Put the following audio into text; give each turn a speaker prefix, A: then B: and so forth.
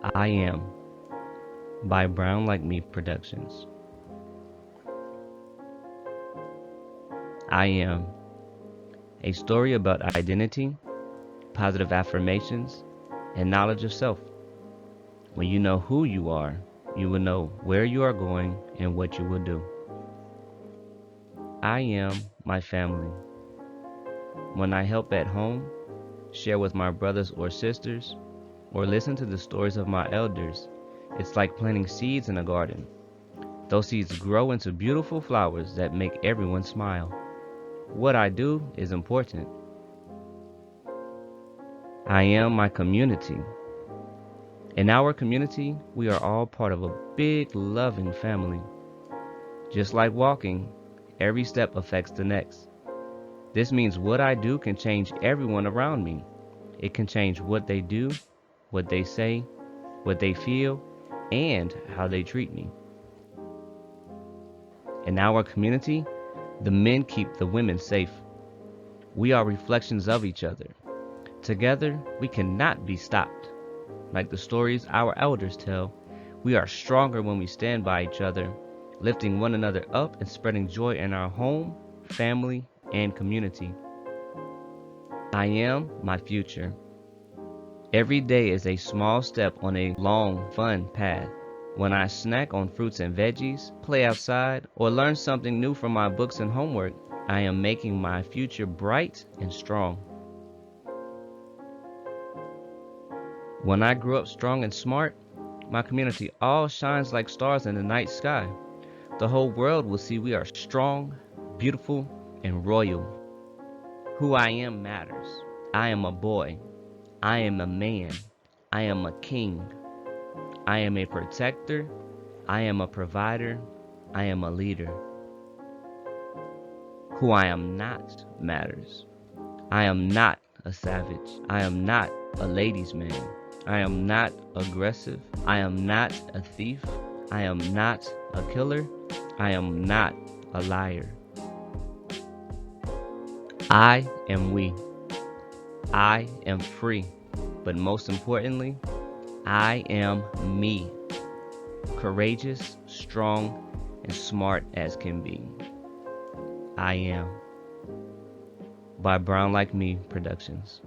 A: I Am by Brown Like Me Productions. I Am, a story about identity, positive affirmations, and knowledge of self. When you know who you are, you will know where you are going and what you will do. I am my family. When I help at home, share with my brothers or sisters, or listen to the stories of my elders, it's like planting seeds in a garden. Those seeds grow into beautiful flowers that make everyone smile. What I do is important. I am my community. In our community, we are all part of a big, loving family. Just like walking, every step affects the next. This means what I do can change everyone around me. It can change what they do, what they say, what they feel, and how they treat me. In our community, the men keep the women safe. We are reflections of each other. Together, we cannot be stopped. Like the stories our elders tell, we are stronger when we stand by each other, lifting one another up and spreading joy in our home, family, and community. I am my future. Every day is a small step on a long, fun path. When I snack on fruits and veggies, play outside, or learn something new from my books and homework, I am making my future bright and strong. When I grow up strong and smart, my community all shines like stars in the night sky. The whole world will see we are strong, beautiful, and royal. Who I am matters. I am a boy. I am a man. I am a king. I am a protector. I am a provider. I am a leader. Who I am not matters. I am not a savage. I am not a ladies' man. I am not aggressive. I am not a thief. I am not a killer. I am not a liar. I am we. I am free. But most importantly, I am me. Courageous, strong, and smart as can be. I Am by Brown Like Me Productions.